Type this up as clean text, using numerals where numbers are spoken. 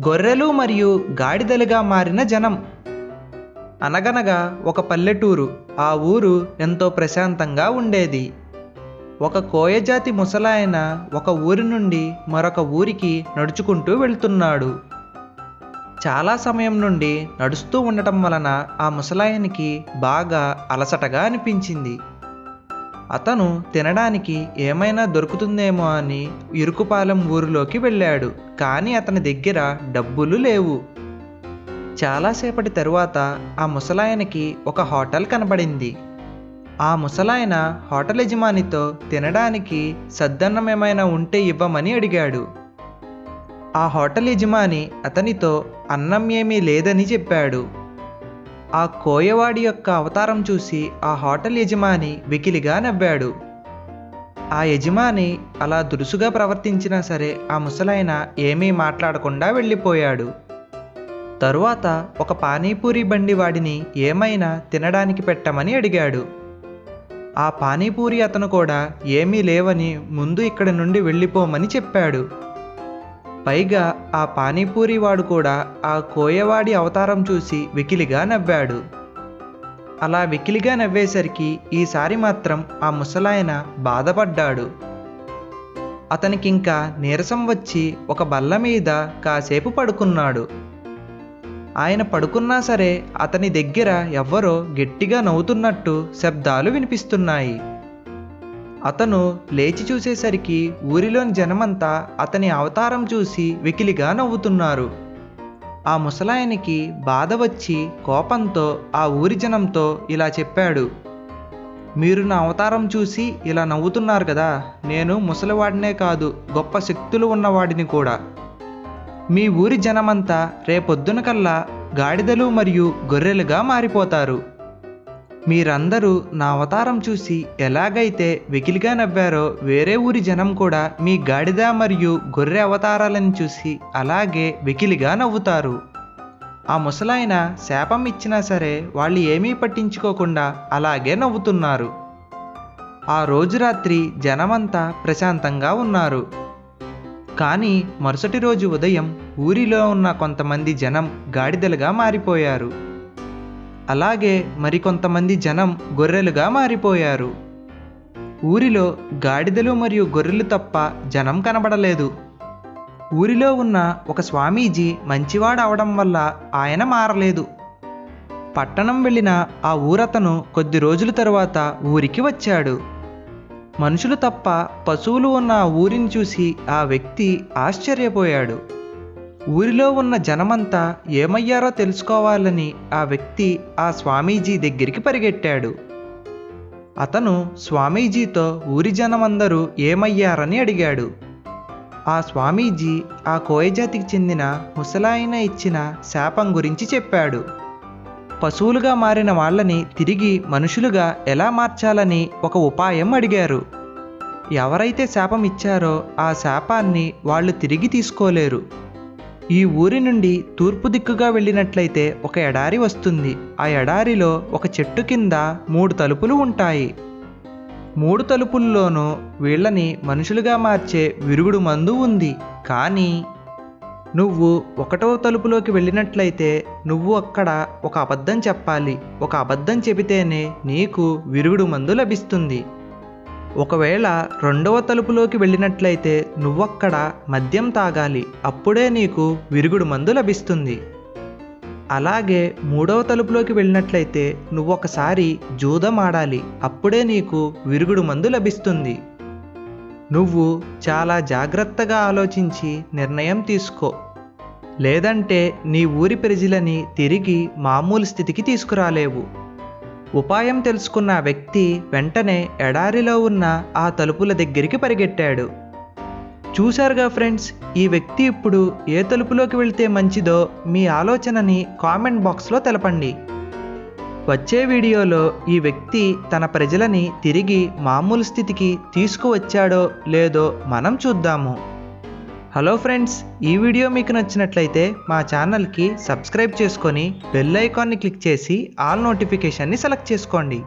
గొర్రెలు మరియు గాడిదలుగా మారిన జనం. అనగనగా ఒక పల్లెటూరు. ఆ ఊరు ఎంతో ప్రశాంతంగా ఉండేది. ఒక కోయజాతి ముసలాయన ఒక ఊరి నుండి మరొక ఊరికి నడుచుకుంటూ వెళ్తున్నాడు. చాలా సమయం నుండి నడుస్తూ ఉండటం వలన ఆ ముసలాయనికి బాగా అలసటగా అనిపించింది. అతను తినడానికి ఏమైనా దొరుకుతుందేమో అని ఇరుకుపాలెం ఊరిలోకి వెళ్ళాడు. కానీ అతని దగ్గర డబ్బులు లేవు. చాలాసేపటి తరువాత ఆ ముసలాయనకి ఒక హోటల్ కనబడింది. ఆ ముసలాయన హోటల్ యజమానితో తినడానికి సద్దన్నం ఏమైనా ఉంటే ఇవ్వమని అడిగాడు. ఆ హోటల్ యజమాని అతనితో అన్నం ఏమీ లేదని చెప్పాడు. ఆ కోయవాడి యొక్క అవతారం చూసి ఆ హోటల్ యజమాని వెకిలిగా నవ్వాడు. ఆ యజమాని అలా దురుసుగా ప్రవర్తించినా సరే ఆ ముసలాయన ఏమీ మాట్లాడకుండా వెళ్ళిపోయాడు. తరువాత ఒక పానీపూరి బండి వాడిని ఏమైనా తినడానికి పెట్టమని అడిగాడు. ఆ పానీపూరి అతను కూడా ఏమీ లేవని ముందు ఇక్కడి నుండి వెళ్ళిపోమని చెప్పాడు. పైగా ఆ పానీపూరి వాడు కూడా ఆ కోయవాడి అవతారం చూసి వెకిలిగా నవ్వాడు. అలా వెకిలిగా నవ్వేసరికి ఈసారి మాత్రం ఆ ముసలాయన బాధపడ్డాడు. అతనికింకా నీరసం వచ్చి ఒక బల్ల మీద కాసేపు పడుకున్నాడు. ఆయన పడుకున్నా సరే అతని దగ్గర ఎవ్వరో గట్టిగా నవ్వుతున్నట్టు శబ్దాలు వినిపిస్తున్నాయి. అతను లేచి చూసేసరికి ఊరిలోని జనమంతా అతని అవతారం చూసి వెకిలిగా నవ్వుతున్నారు. ఆ ముసలాయనికి బాధ వచ్చి కోపంతో ఆ ఊరి జనంతో ఇలా చెప్పాడు. మీరు నా అవతారం చూసి ఇలా నవ్వుతున్నారు కదా, నేను ముసలివాడినే కాదు, గొప్ప శక్తులు ఉన్నవాడిని కూడా. మీ ఊరి జనమంతా రేపొద్దున కల్లా గాడిదలు మరియు గొర్రెలుగా మారిపోతారు. మీరందరూ నా అవతారం చూసి ఎలాగైతే వెకిలిగా నవ్వారో వేరే ఊరి జనం కూడా మీ గాడిద మరియు గొర్రె అవతారాలను చూసి అలాగే వెకిలిగా నవ్వుతారు. ఆ ముసలాయన శాపం ఇచ్చినా సరే వాళ్ళు ఏమీ పట్టించుకోకుండా అలాగే నవ్వుతున్నారు. ఆ రోజు రాత్రి జనమంతా ప్రశాంతంగా ఉన్నారు. కానీ మరుసటి రోజు ఉదయం ఊరిలో ఉన్న కొంతమంది జనం గాడిదలుగా మారిపోయారు. అలాగే మరికొంతమంది జనం గొర్రెలుగా మారిపోయారు. ఊరిలో గాడిదలు మరియు గొర్రెలు తప్ప జనం కనబడలేదు. ఊరిలో ఉన్న ఒక స్వామీజీ మంచివాడు అవడం వల్ల ఆయన మారలేదు. పట్టణం వెళ్ళిన ఆ ఊరతను కొద్ది రోజుల తరువాత ఊరికి వచ్చాడు. మనుషులు తప్ప పశువులు ఉన్న ఆ ఊరిని చూసి ఆ వ్యక్తి ఆశ్చర్యపోయాడు. ఊరిలో ఉన్న జనమంతా ఏమయ్యారో తెలుసుకోవాలని ఆ వ్యక్తి ఆ స్వామీజీ దగ్గరికి పరిగెట్టాడు. అతను స్వామీజీతో ఊరి జనమందరూ ఏమయ్యారని అడిగాడు. ఆ స్వామీజీ ఆ కోయజాతికి చెందిన ముసలాయన ఇచ్చిన శాపం గురించి చెప్పాడు. పశువులుగా మారిన వాళ్ళని తిరిగి మనుషులుగా ఎలా మార్చాలని ఒక ఉపాయం అడిగారు. ఎవరైతే శాపం ఇచ్చారో ఆ శాపాన్ని వాళ్ళు తిరిగి తీసుకోలేరు. ఈ ఊరి నుండి తూర్పు దిక్కుగా వెళ్ళినట్లయితే ఒక ఎడారి వస్తుంది. ఆ ఎడారిలో ఒక చెట్టు కింద 3 తలుపులు ఉంటాయి. 3 తలుపుల్లోనూ వీళ్ళని మనుషులుగా మార్చే విరుగుడు మందు ఉంది. కానీ నువ్వు 1వ తలుపులోకి వెళ్ళినట్లయితే నువ్వు అక్కడ ఒక అబద్ధం చెప్పాలి. ఒక అబద్ధం చెబితేనే నీకు విరుగుడు మందు లభిస్తుంది. ఒకవేళ 2వ తలుపులోకి వెళ్ళినట్లయితే నువ్వక్కడ మద్యం తాగాలి. అప్పుడే నీకు విరుగుడు మందు లభిస్తుంది. అలాగే 3వ తలుపులోకి వెళ్ళినట్లయితే నువ్వొకసారి జూదం ఆడాలి. అప్పుడే నీకు విరుగుడు మందు లభిస్తుంది. నువ్వు చాలా జాగ్రత్తగా ఆలోచించి నిర్ణయం తీసుకో. లేదంటే నీ ఊరి ప్రజలని తిరిగి మామూలు స్థితికి తీసుకురాలేవు. ఉపాయం తెలుసుకున్న వ్యక్తి వెంటనే ఎడారిలో ఉన్న ఆ తలుపుల దగ్గరికి పరిగెట్టాడు. చూశారుగా ఫ్రెండ్స్, ఈ వ్యక్తి ఇప్పుడు ఏ తలుపులోకి వెళ్తే మంచిదో మీ ఆలోచనని కామెంట్ బాక్స్లో తెలపండి. వచ్చే వీడియోలో ఈ వ్యక్తి తన ప్రజలని తిరిగి మామూలు స్థితికి తీసుకువచ్చాడో లేదో మనం చూద్దాము. హలో ఫ్రెండ్స్, ఈ వీడియో మీకు నచ్చినట్లయితే మా ఛానల్కి సబ్స్క్రైబ్ చేసుకొని బెల్ ఐకాన్ని క్లిక్ చేసి ఆల్ నోటిఫికేషన్ని సెలెక్ట్ చేసుకోండి.